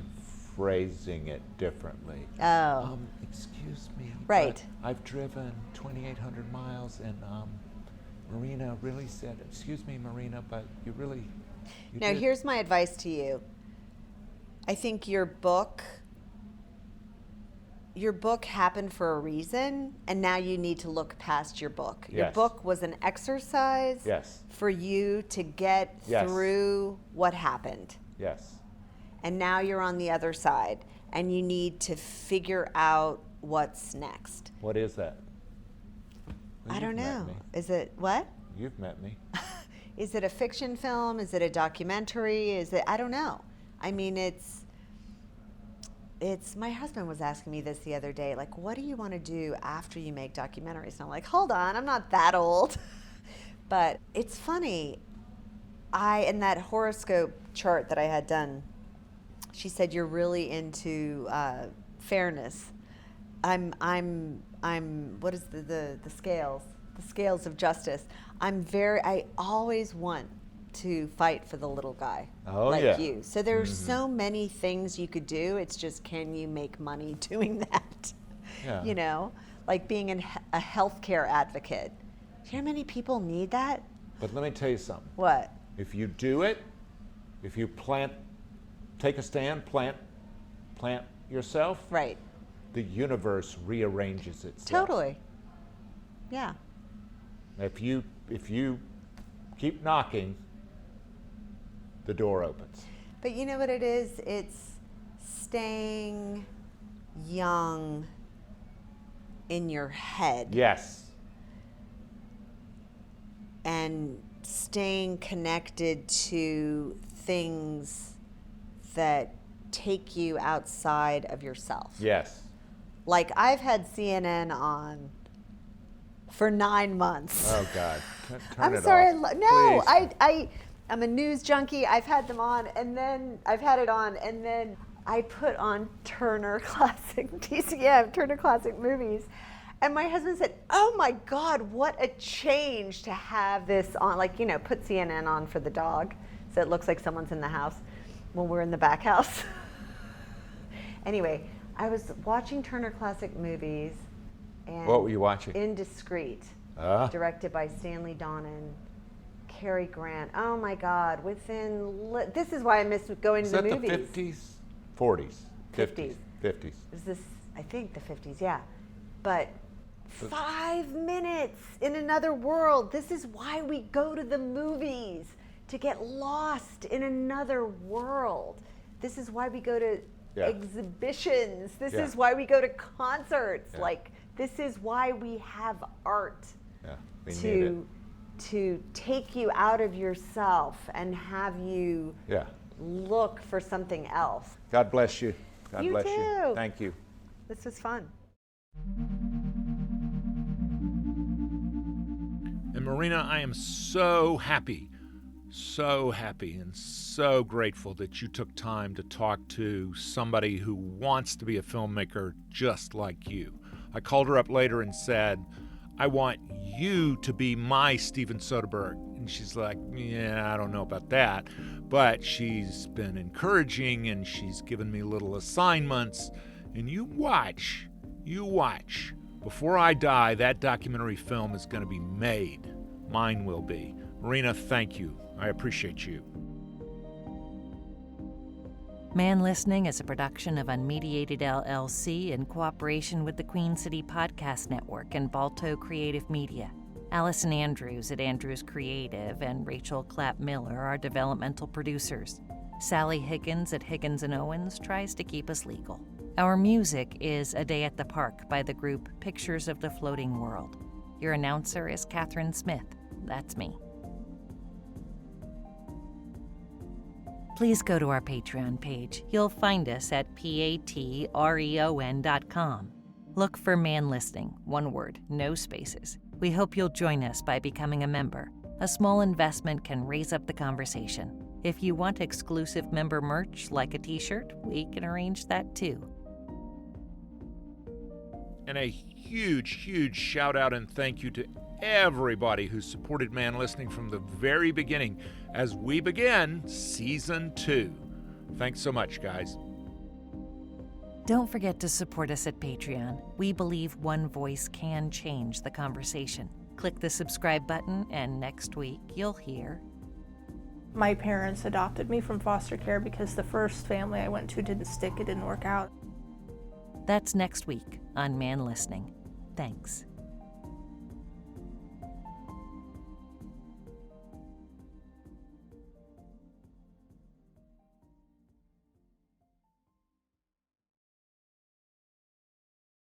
phrasing it differently. Oh. Excuse me. Right. I've driven 2,800 miles, and Marina really said, excuse me, Marina, but you really... Now, here's my advice to you. I think your book happened for a reason, and now you need to look past your book. Yes. Your book was an exercise for you to get through what happened. Yes. And now you're on the other side, and you need to figure out what's next. What is that? Well, I don't you've met know. me. Is it what? You've met me. Is it a fiction film? Is it a documentary? Is it, I don't know. I mean, it's, my husband was asking me this the other day, like, what do you want to do after you make documentaries? And I'm like, hold on, I'm not that old. But it's funny. In that horoscope chart that I had done, she said, you're really into fairness. I'm what is the scales? The scales of justice. I always want to fight for the little guy, like you. So there's so many things you could do. It's just, can you make money doing that? Yeah. You know, like being a healthcare advocate. Do you know how many people need that? But let me tell you something. What? If you do it, if you take a stand, plant yourself, Right. the universe rearranges itself. Totally. Yeah. If you keep knocking, the door opens. But you know what it is? It's staying young in your head. Yes. And staying connected to things that take you outside of yourself. Yes. Like, I've had CNN on for 9 months. Oh God. Turn I'm it sorry. off. I'm a news junkie. I've had them on, and then I've had it on, and then I put on Turner Classic, TCM, Turner Classic Movies. And my husband said, oh my God, what a change to have this on. Like, you know, put CNN on for the dog so it looks like someone's in the house when we're in the back house. Anyway, I was watching Turner Classic Movies. And What were you watching? Indiscreet, directed by Stanley Donen, Cary Grant. Oh my God, this is why I miss going to the movies. Is that the 50s? 40s? 50s. 50s. Is this, I think the 50s, yeah. But 5 minutes in another world. This is why we go to the movies, to get lost in another world. This is why we go to exhibitions. This is why we go to concerts. Yeah. Like, this is why we have art. Yeah, we need it. To take you out of yourself and have you look for something else. God bless you. God You bless too. you. Thank you. This was fun. And Marina, I am so happy and so grateful that you took time to talk to somebody who wants to be a filmmaker just like you. I called her up later and said, I want you to be my Steven Soderbergh. And she's like, yeah, I don't know about that. But she's been encouraging and she's given me little assignments. And you watch. Before I die, that documentary film is going to be made. Mine will be. Marina, thank you. I appreciate you. Man Listening is a production of Unmediated LLC in cooperation with the Queen City Podcast Network and Balto Creative Media. Allison Andrews at Andrews Creative and Rachel Clapp-Miller are developmental producers. Sally Higgins at Higgins & Owens tries to keep us legal. Our music is A Day at the Park by the group Pictures of the Floating World. Your announcer is Catherine Smith. That's me. Please go to our Patreon page. You'll find us at patreon.com. Look for Man Listening, one word, no spaces. We hope you'll join us by becoming a member. A small investment can raise up the conversation. If you want exclusive member merch, like a t-shirt, we can arrange that too. And a huge shout out and thank you to everybody who supported Man Listening from the very beginning as we begin Season 2. Thanks so much, guys. Don't forget to support us at Patreon. We believe one voice can change the conversation. Click the subscribe button, and next week you'll hear... My parents adopted me from foster care because the first family I went to didn't stick, it didn't work out. That's next week on Man Listening. Thanks.